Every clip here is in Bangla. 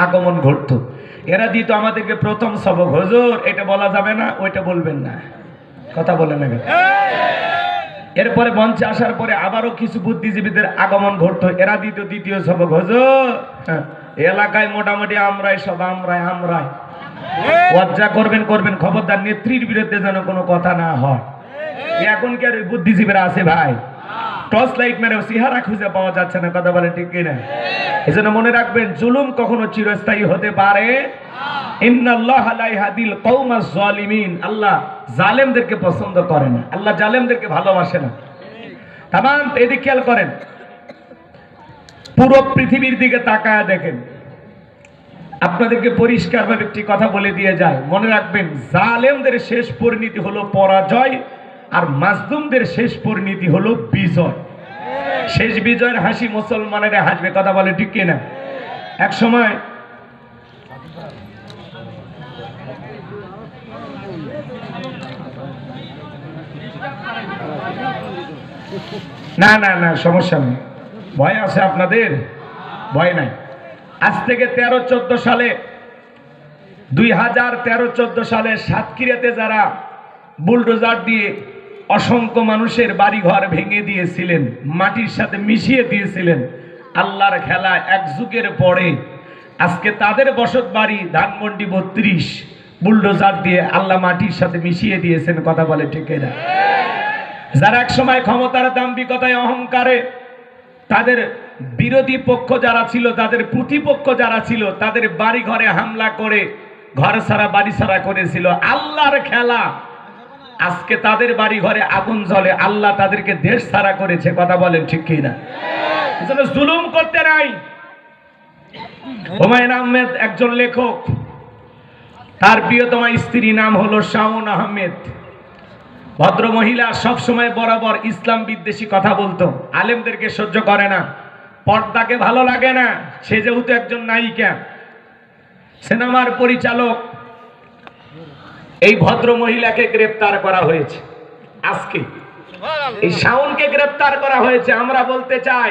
আগমন ঘটতো। এরা দিত আমাদেরকে প্রথম সবক, হুজুর এটা বলা যাবে না, ওইটা বলবেন না, কথা বলেন না। এরপরে মঞ্চে আসার পরে আবারও কিছু বুদ্ধিজীবীদের আগমন ঘটতো। এরা দিত দ্বিতীয় সবক, হুজুর এলাকায় মোটামুটি আমরাই সব, আমরাই লজ্জা করবেন, খবরদার নেত্রীর বিরুদ্ধে যেন কোনো কথা না হয়। এখন কি আর বুদ্ধিজীবীরা আছে ভাই? টর্চ লাইট মেরে চেহারা খুঁজে পাওয়া যাচ্ছে না, কথা বলেন ঠিক কিনা? এজন্য মনে রাখবেন, জুলুম কখনো চিরস্থায়ী হতে পারে। ইন্নাল্লাহা লা ইয়াহদিল কওমাজ জালিমিন, আল্লাহ জালেমদেরকে পছন্দ করে না, আল্লাহ জালেমদেরকে ভালোবাসে না। তামাম এদিকে খেয়াল করেন, পুরো পৃথিবীর দিকে তাকায় দেখেন। আপনাদেরকে পরিষ্কারভাবে একটি কথা বলে দিয়ে যায়, মনে রাখবেন, জালেমদের শেষ পরিণতি হলো পরাজয়, আর মাজলুমদের শেষ পরিণতি হলো বিজয়। শেষ বিজয়ের হাসি মুসলমানেরা হাসবে, কথা বলে ঠিক কিনা? এক সময় না না না সমস্যা নেই, ভয় আছে আপনাদের? ভয় নাই। আজ থেকে 13-14 সালে, 2013-14 সালে সাতক্ষীরাতে যারা বুলডোজার দিয়ে অসংখ্য মানুষের বাড়িঘর ভেঙে দিয়েছিলেন, মাটির সাথে মিশিয়ে দিয়েছিলেন, আল্লাহর খেলা এক যুগের পরে আজকে তাদের বসত বাড়ি ধানমন্ডি 32 বুলডোজার দিয়ে আল্লাহ মাটির সাথে মিশিয়ে দিয়েছেন, কথা বলে ঠিক না? যারা এক সময় ক্ষমতার দাম্ভিকতায় অহংকারে তাদের বিরোধী পক্ষ যারা ছিল, তাদের প্রতিপক্ষ যারা ছিল, তাদের বাড়ি ঘরে হামলা করে ঘর ছাড়া বাড়ি ছাড়া করেছিল, আল্লাহর খেলা আজকে তাদের বাড়ি ঘরে আগুন জ্বলে, আল্লাহ তাদেরকে দেশ ছাড়া করেছে, কথা বলেন ঠিক কিনা? জুলুম করতে নাই। হুমায়ুন আহমেদ একজন লেখক, তার প্রিয়তমা স্ত্রী নাম হলো শাওন আহমেদ। ভদ্র মহিলা, সবসময় বরাবর ইসলাম বিদ্বেষী কথা বলতো, আলেমদেরকে সহ্য করে না, পর্দাকে ভালো লাগে না। সে যেহেতু একজন নায়িকা, সিনেমার পরিচালক, এই ভদ্র মহিলাকে গ্রেফতার করা হয়েছে। আজকে এই শাওনকে গ্রেফতার করা হয়েছে। আমরা বলতে চাই,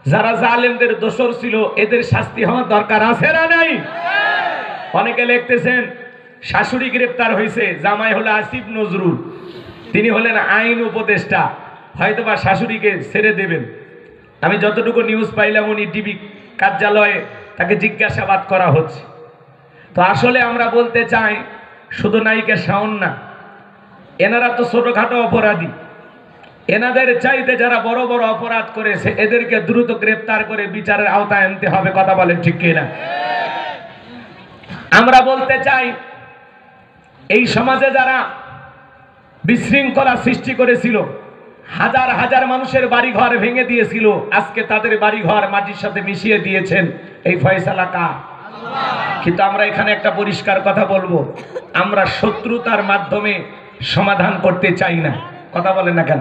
যারা জালেমদের দোসর ছিল, এদের শাস্তি হওয়ার দরকার আছে না নাই? অনেকে লিখতেছেন শাশুড়ি গ্রেফতার হয়েছে, জামাই হলো আসিফ নজরুল, তিনি হলেন আইন উপদেষ্টা, হয়তোবা শাশুড়িকে ছেড়ে দেবেন। আমি যতটুকু নিউজ পাইলাম, উনি ডিবি কার্যালয়ে তাকে জিজ্ঞাসাবাদ করা হচ্ছে। তো আসলে আমরা বলতে চাই, শুধু নায়িকা শাওন না, এনারা তো ছোটখাটো অপরাধী। এনাদের চাইতে যারা বড় বড় অপরাধ করেছে, এদেরকে দ্রুত গ্রেফতার করে বিচারের আওতায় আনতে হবে, কথা বলেন ঠিক কিনা? আমরা বলতে চাই, এই সমাজে যারা বিশৃঙ্খলা সৃষ্টি করেছিল, হাজার হাজার মানুষের বাড়িঘর ভেঙে দিয়েছিল, আজকে তাদের বাড়িঘর মাটির সাথে মিশিয়ে দিয়েছেন, এই ফয়সালা কার? কিন্তু আমরা এখানে একটা পরিষ্কার কথা বলবো, আমরা শত্রুতার মাধ্যমে সমাধান করতে চাই না, কথা বলেন না কেন?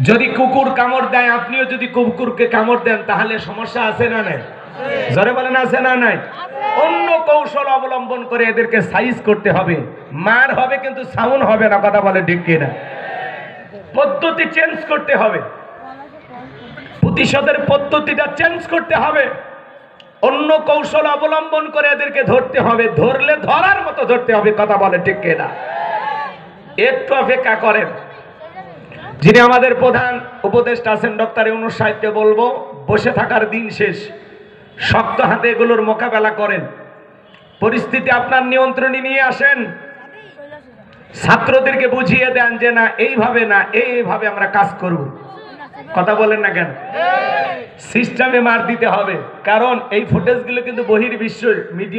যদি কুকুর কামড় দেয়, আপনিও যদি কুকুরকে কামড় দেন, তাহলে সমস্যা আছে না নাই? জোরে বলেন আছে না নাই? অন্য কৌশল অবলম্বন করে এদেরকে সাইজ করতে হবে, মার হবে কিন্তু সাউন্ড হবে না, কথা বলে ঠিক কিনা? পদ্ধতি চেঞ্জ করতে হবে, প্রতিশোধের পদ্ধতিটা চেঞ্জ করতে হবে, অন্য কৌশল অবলম্বন করে এদেরকে ধরতে হবে, ধরলে ধরার মতো ধরতে হবে, কথা বলে ঠিক কিনা? একটু অপেক্ষা করেন। যিনি আমাদের প্রধান উপদেষ্টা আছেন ডক্টর ইউনূস সাহেবকে বলবো, বসে থাকার দিন শেষ, শক্ত হাতে এগুলোর মোকাবেলা করেন, পরিস্থিতি আপনার নিয়ন্ত্রণে নিয়ে আসেন, ছাত্রদেরকে বুঝিয়ে দেন যে না, এইভাবে না, এইভাবে আমরা কাজ করব, কথা বলেন না কেন? সিস্টেমে মার দিতে হবে, কারণ এই ফুটেজগুলো কিন্তু বহির্বিশ্ব মিডিয়া